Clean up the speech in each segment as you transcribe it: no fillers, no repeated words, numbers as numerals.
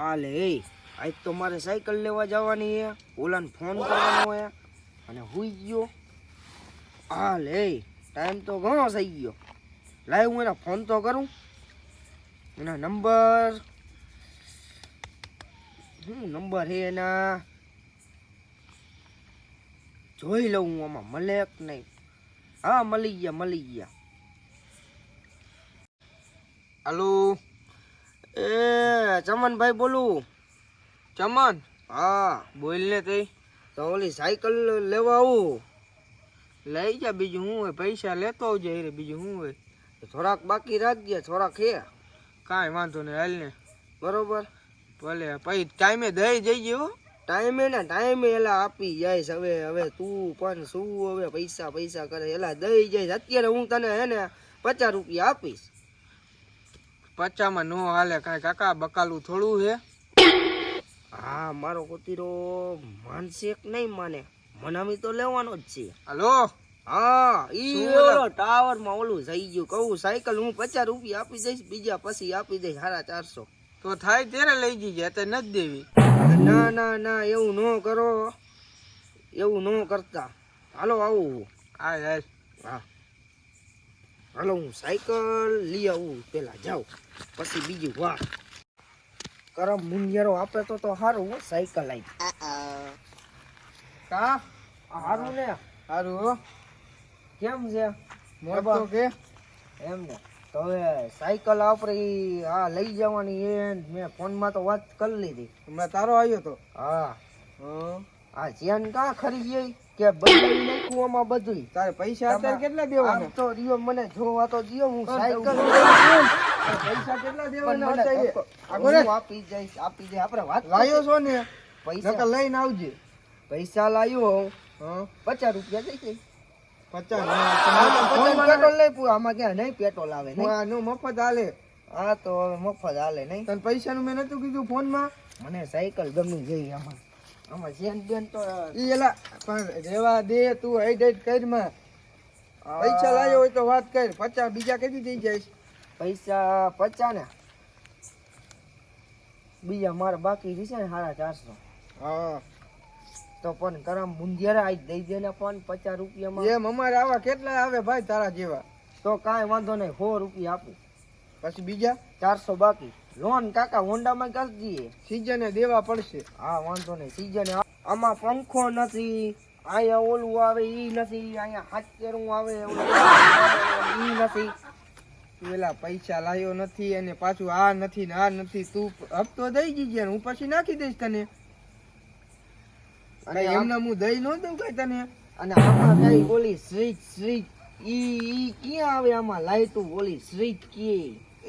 આ લે આજ તો મારે સાયકલ લેવા જવાની હે, ઓલાને ફોન કરવાનો હે અને હુઈ ગયો. આ લે ટાઈમ તો ઘણો થઈ ગયો. લાય હું એના ફોન તો કરું. એના નંબર નંબર હે એના, જોઈ લઉં હું આમાં મળે કે નહીં. હા મળી ગયા. હાલો એ ચમનભાઈ બોલું. ચમન હા બોલ ને તઈ. તો ઓલી સાયકલ લેવા આવું. લઈ જા, બીજું શું હોય, પૈસા લેતો આવજે રે, બીજું શું હોય. થોડાક બાકી રાખજે, થોડાક હે. કાંઈ વાંધો નહીં, હાલ ને. બરોબર ભલે પછી ટાઈમે દઈ જઈએ હો. ટાઈમે એલા આપી જઈશ. હવે તું પણ શું હવે પૈસા કરે એલા દઈ જઈશ. અત્યારે હું તને હે ને 50 રૂપિયા આપીશ. 50માં નો હાલે કાંઈ કાકા, બકાલું થોડું હે. હા મારો કોતીરો માનશે કે નહીં માને, મનામી તો લેવાનો જ છે. હાલો હા ઈ ઓલો ટાવર માં ઓલું થઈ ગયું. કહું સાયકલ હું 50 રૂપિયા આપી દઈશ, બીજા પછી આપી દઈશ 450. તો થાય ત્યારે લઈ જઈએ, અત્યારે નથી દેવી. ના એવું ન કરો, એવું ન કરતા. હાલો આવું. હાલ હા હાલો હું સાયકલ લઈ આવું, પેલા જાઉં પછી બીજું વાત. કરમ મુંગિયારો આપે તો સારું. સાયકલ આવી કા સારું ને. સારું હો. કેમ છે મોજ તો કે એમ ને. તો હવે સાયકલ આપણે આ લઈ જવાની એ મેં ફોનમાં તો વાત કરી લીધી. હમણાં તારો આવ્યો તો. હા આ ચેન કાં ખરી ગઈ કે બદલાવી નાખ્યું આમાં બધું. તારે પૈસા અત્યારે કેટલા દેવાના? આમ તો દિયો મને જોવા તો દિયો, હું સાયકલ પૈસા કેટલા પણ દેવાના મને અત્યારે? હું આપી જઈશ આપણે વાત લાયો છો ને, પૈસા નકર લઈને આવજે. પૈસા લાવ્યો હા 50 રૂપિયા દઈ દઈ. 50 પેટ્રોલ લઈ પૂરા આમાં ક્યાં નહીં પેટ્રોલ આવે નહીં. નું મફત હાલે. હા તો હવે મફત હાલે નહીં. તને પૈસાનું મેં નતું કીધું ફોનમાં. મને સાયકલ ગમી ગઈ. આમાં ચેન બેન તો ઈ એલા પણ રેવા દે, તું હેડ કરમાં. પૈસા લાયો હોય તો વાત કર. 50 બીજા કેટલી થઈ જાય? પૈસા 50 ને બીજા મારે બાકી રહેશે ને 450. હા તો પણ કરમ બુંદિયારા આજ દઈ દે ને પણ 50 રૂપિયામાં. એમ અમારે આવા કેટલા આવે ભાઈ તારા જેવા? તો કાંઈ વાંધો નહીં, 100 રૂપિયા આપું. પછી બીજા 400 બાકી. લોન કાકા હોન્ડામાં કરી દઈએ. સીઝને દેવા પડશે. હા વાંધો નહીં. સીઝન આમાં પંખો નથી, અહીંયા ઓલું આવે ઈ નથી, અહીંયા હાથેરું આવે ઈ નથી. તું એલા પૈસા લાયો નથી અને પાછું આ નથી ને આ નથી. તું હપ્તો દઈ દીજે, હું પછી નાખી દઈશ તને. અને એમને હું દઈ ન દઉં કઈ તને. અને આમાં કઈ ઓલી સ્વીચ ઈ ક્યાં આવે? આમાં લાઈટું ઓલી સ્વીચ કે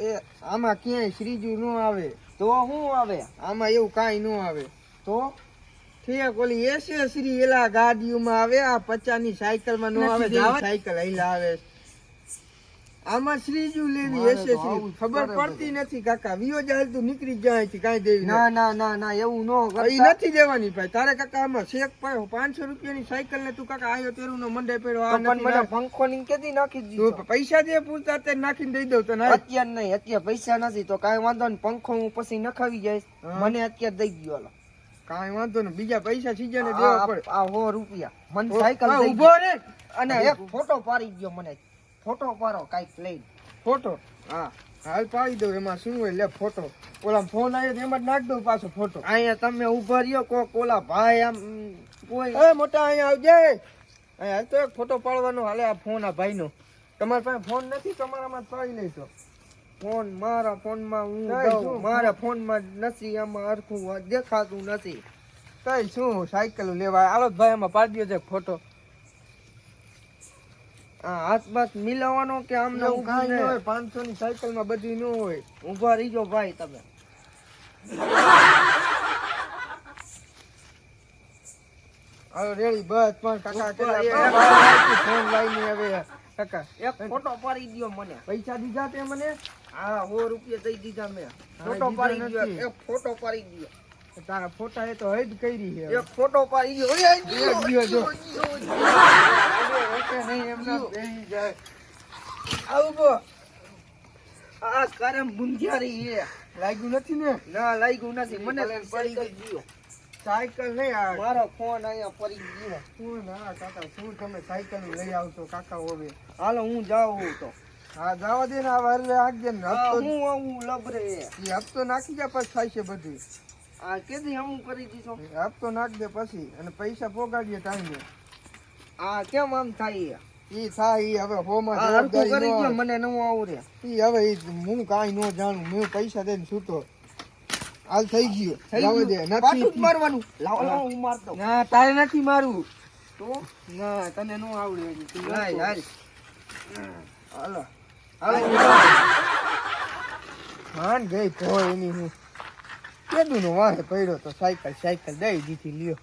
એ આમાં ક્યાંય શ્રીજુ ન આવે. તો શું આવે? આમાં એવું કાંઈ ન આવે. તો ઠીક ઓલી એસેસરી એલા ગાડીઓમાં આવે, આ 50 ની સાયકલમાં ન આવે. સાયકલ હેલા આવે. આમાં શ્રીજુ લેવી એસેસરી ખબર પડતી નથી કાકા. વિયો જાય તું નીકળી જાય છે કાંઈ દેવી. ના એવું નો એ નથી દેવાની ભાઈ તારે કાકા. આમાં શેક 500 રૂપિયાની સાયકલ ને તું કાકા આયો તેરું નો મંડે પડ્યો. મને પંખો ની કેદી નાખી દીધો. પૈસા દે પૂરતા અત્યારે નાખીને દઈ દઉં તને. અત્યારે નહીં, અત્યારે પૈસા નથી તો કાંઈ વાંધો નહીં. પંખો હું પછી નખાવી જઈશ. મને અત્યારે દઈ ગયો. કાંઈ વાંધો નહીં, બીજા પૈસા સીઝને દેવા પડે. આ 100 રૂપિયા મને સાયકલ ઉભો રે. અને એક ફોટો પાડી ગયો. મને ફોટો પાડો કાંઈક લઈ. ફોટો હા હાલ પાડી દઉં. એમાં શું હોય લે ફોટો. ઓલા ફોન આવ્યો તો એમાં જ નાખ દઉં પાછો ફોટો. અહીંયા તમે ઉભા રહ્યો કોક ઓલા ભાઈ આમ કોઈ એ મોટા અહીંયા આવજે. અહીંયા તો એક ફોટો પાડવાનો હાલે. આ ફોન આ ભાઈનો. તમારા પાસે ફોન નથી? તમારામાં પાડી લઈશો. ફોન મારા ફોનમાં હું મારા ફોનમાં નથી, આમાં હરખું દેખાતું નથી. કઈ શું સાયકલ લેવા આલો ભાઈ, આમાં પાડી દો ફોટો. હાથ બાથ મિલાવાનો કે આમને કાંઈ ન હોય. 500 ની સાયકલ માં બધી ન હોય. ઉભા રહીજો ભાઈ તમે. હાલો રેડી બસ. પણ કાકા કેટલા ફોન લાઈને હવે કાકા એક ફોટો પાડી દ્યો મને. પૈસા દીધા તે મને? હા 100 રૂપિયા દઈ દીધા મેં. ફોટો પાડી દ્યો. એક ફોટો પાડી દ્યો. તારા ફોટા એ તો હદ કરી છે. એક ફોટો પાડી દ્યો. જો નહીં એમના બેહી જાય. આવું આ કરમ બુંધિયારી છે. લાગ્યું નથી ને ના લાગ્યું નથી મને પડી સાયકલ ગઈ. ગયો સાયકલ નહીં આ મારો ફોન અહીંયા પડી ગયો શું ના કાકા શું તમે સાયકલ લઈ આવશો કાકા હવે હાલો હું જાઉં તો હા જવા દે ને આ વારે આગજે ને હા, હપ્તો હું આવું લબરે ઈ હપ્તો નાખી જા પછી થાય છે બધું આ કેદી હમું કરી દીધો હપ્તો નાખ દે પછી અને પૈસા પોગાડીએ ટાઈમે આ કેમ આમ થાય ઈ થાય ઈ હવે હોમાં આ હરખું કરી જવાબદારી દો નો મને નવું આવું રે ઈ હવે ઈ હું કાંઈ નો જાણું મેં પૈસા દઈને છૂટો હાલ થઈ ગયું જવા દે પાટું જ નથી મારવાનું લાવો લાવો હું મારતો ના તારે નથી મારું તો ના તને નો આવડે હજી તું હાલ હાલ હાલ હાલો હાન ગઈ તો એની હું કેદું નો વાહે પડ્યો તો સાયકલ દઈ દીધી લ્યો